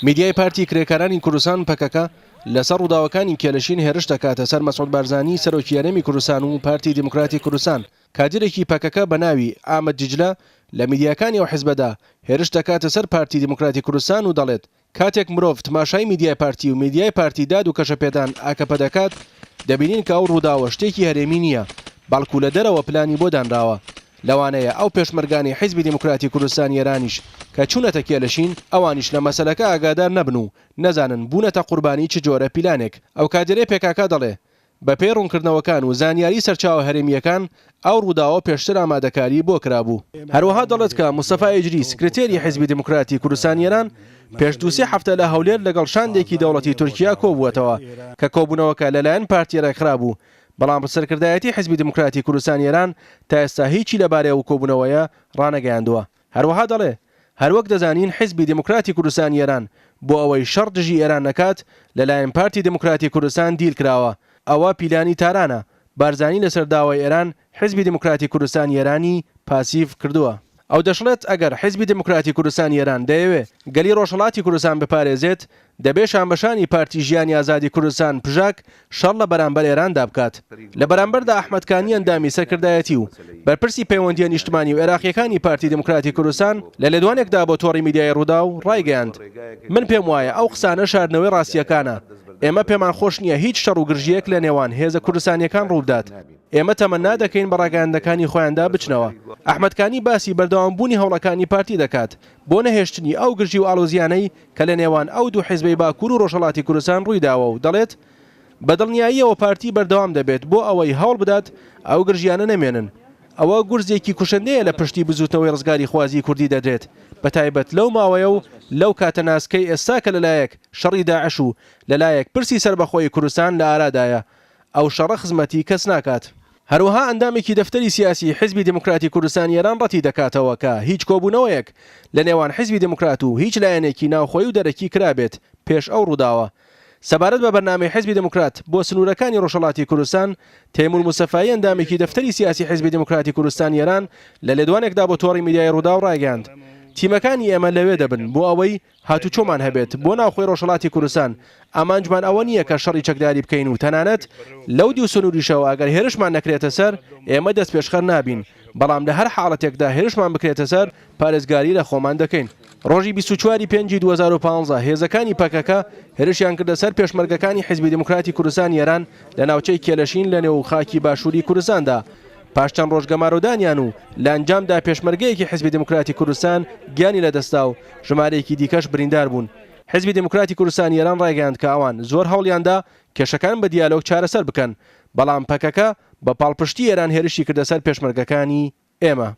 میدیای پارتی کرێکارانی کوردستان پەکەکە لەسەر ڕووداوەکانی کێلەشین هێرش دەکاتە سەر مەسعود بارزانی سەرۆکی یارێمی کوردستان و پارتی دموکراتی کوردستان. کادرێکی پەکەکە بە ناوی ئامەد جیجلە لە میدیاکانی ئەو حیزبەدا هێرش دەکاتە سەر پارتی دموکراتی کوردستان و دەڵێت کاتێک مرۆڤ تماشای میدیای پارتی و میدیای پارتی داد و کەشەپێدان ئاکەپە دەکات دەبینین کە ئەو ڕووداوە شتێکی هەرێمی نییە، بەڵکو لە دەرەوە پلانی بۆ دانراوە. لەوانەیە ئەو پێشمەرگانی حیزبی دموکراتی کوردستان ئێرانیش کە چوونەتە کێلەشین ئەوانیش لە مەسەلەکە ئاگادار نەبن و نەزانن بوونەتە قوربانی چ جۆرە پیلانێک. ئەو کادرێ پێکاکە دەڵێ بەپێی ڕوونکردنەوەکان و زانیاری سەرچاوە هەرێمیەکان ئەو ڕووداوە پێشتر ئامادەکاری بۆ کرابوو. هەروەها دەڵێت کە مستەفا ئیجری سکرتێری حیزبی دموکراتی کوردستان ئێران پێش دووسێ هەفتە لە هەولێر لەگەڵ شاندێکی دەوڵەتی تورکیا کۆبووەتەوە کە کۆبوونەوەکە لەلایەن پارتیەرە خرابوو. بەڵام سەرکردایەتی حیزبی دموکراتی کوردستان ئێران تا ئێستا هیچی لەبارەی ئەو کۆبوونەوەیە ڕانەگەیاندووە. هەروەها دەڵێ هەروەک دەزانین حیزبی دموکراتی کوردستان ئێران بۆ ئەوەی شەڕ دژی ئێران نەکات لەلایەن پارتی دموکراتی کوردستان دیل کراوە. ئەوە پیلانی تارانە. بارزانی لەسەر داوای ئێران حیزبی دموکراتی کوردستان ئێرانی پاسیف کردووە. ئەو دەشڵێت ئەگەر حیزبی دموکراتی کوردستان ئێران دەیەوێت گەلی ڕۆژهەڵاتی کوردستان بپارێزێت دەبێت شانبەشانی پارتی ژیانی ئازادی کوردستان پژاک شەڕ لە بەرامبەر ئێراندا بکات. لە بەرامبەردا ئەحمەدکانی ئەندامی سەرکردایەتی و بەرپرسی پەیوەندیە نیشتمانی و عێراقیەکانی پارتی دموکراتی کوردستان لە لێدوانێکدا بۆ تۆڕی میدیای ڕوودا و ڕایگەیاند من پێم وایە ئەو قسانە شاردنەوەی ڕاستیەکانە. ئێمە پێمان خۆش نییە هیچ شەڕ و گرژیەک لە نێوان هێزە کوردستانیەکان ڕوودات. ئێمە تەمەنا دەکەین بە ڕاگەیاندەکانی خۆیاندا بچنەوە. ئەحمەدکانی باسی بەردەوامبوونی هەوڵەکانی پارتی دەکات بۆ نەهێشتنی ئەو گرژی و ئاڵۆزیانەی کە لە نێوان ئەو دوو حیزبەی باکوور و ڕۆژهەڵاتی کوردستان ڕوویداوە و دەڵێت بەدڵنیاییەوە پارتی بەردەوام دەبێت بۆ ئەوەی هەوڵ بدات ئەو گرژیانە نەمێنن. ئەوە گورزێکی کوشندەیە لە پشتی بزوتنەوەی ڕزگاری خوازی کوردی دەدرێت بەتایبەت لەو ماوەیە و لەو کاتە ناسکەی ئێستا کە لەلایەک شەڕی داعش و لەلایەک پرسی سەربەخۆی کوردستان لە ئارادایە ئەو شەڕە خزمەتی کەس ناکات. هەروەها ئەندامێکی دەفتەری سیاسی حیزبی دموکراتی کوردستان ئێران ڕەتی دەکاتەوە کە هیچ کۆبوونەوەیەک لە نێوان حیزبی دموکرات و هیچ لایەنێکی ناوخۆی و دەرەکی کرابێت پێش ئەو ڕووداوە. سەبارەت بە بەرنامەی حیزبی دموکرات بۆ سنوورەکانی ڕۆژهەڵاتی کوردستان تەیمور موسەفایی ئەندامێکی دەفتەری سیاسی حیزبی دموکراتی کوردستان ئێران لە لێدوانێکدا بۆ تۆڕی میدیای ڕوودا و ڕایگەاند تیمەکانی ئێمە لەوێ دەبن بۆ ئەوەی هاتوچۆمان هەبێت بۆ ناوخۆی ڕۆژهەڵاتی کوردستان. ئامانجمان ئەوە نییە کە شەڕی چەکداری بکەین و تەنانەت لەو دیو سنووریشەوە ئەگەر هێرشمان نەکرێتە سەر ئێمە دەست پێشخەر نابین، بەڵام لە هەر حاڵەتێکدا هێرشمان بکرێتە سەر پارێزگاری لە خۆمان دەکەین. ڕۆژی 24 پێنجی 2015 هێزەکانی پەکەکە هێرشیان کردە سەر پێشمەرگەکانی حیزبی دموکراتی کوردستان ئێران لە ناوچەی کێلەشین لە نێو خاکی باشووری کوردستاندا. پاش چەند ڕۆژ گەمارۆدانیان و لە ئەنجامدا پێشمەرگەیەکی حیزبی دموکراتی کوردستان گیانی لەدەستا و ژمارەیەکی دیکەش بریندار بوون. حیزبی دموکراتی کوردستان ئێران ڕایگەاند کە ئەوان زۆر هەوڵیاندا کێشەکان بە دیالۆگ چارەسەر بکەن، بەڵام پەکەکە بە پاڵپشتی ئێران هێرشی کردە سەر پێشمەرگەکانی ئێمە.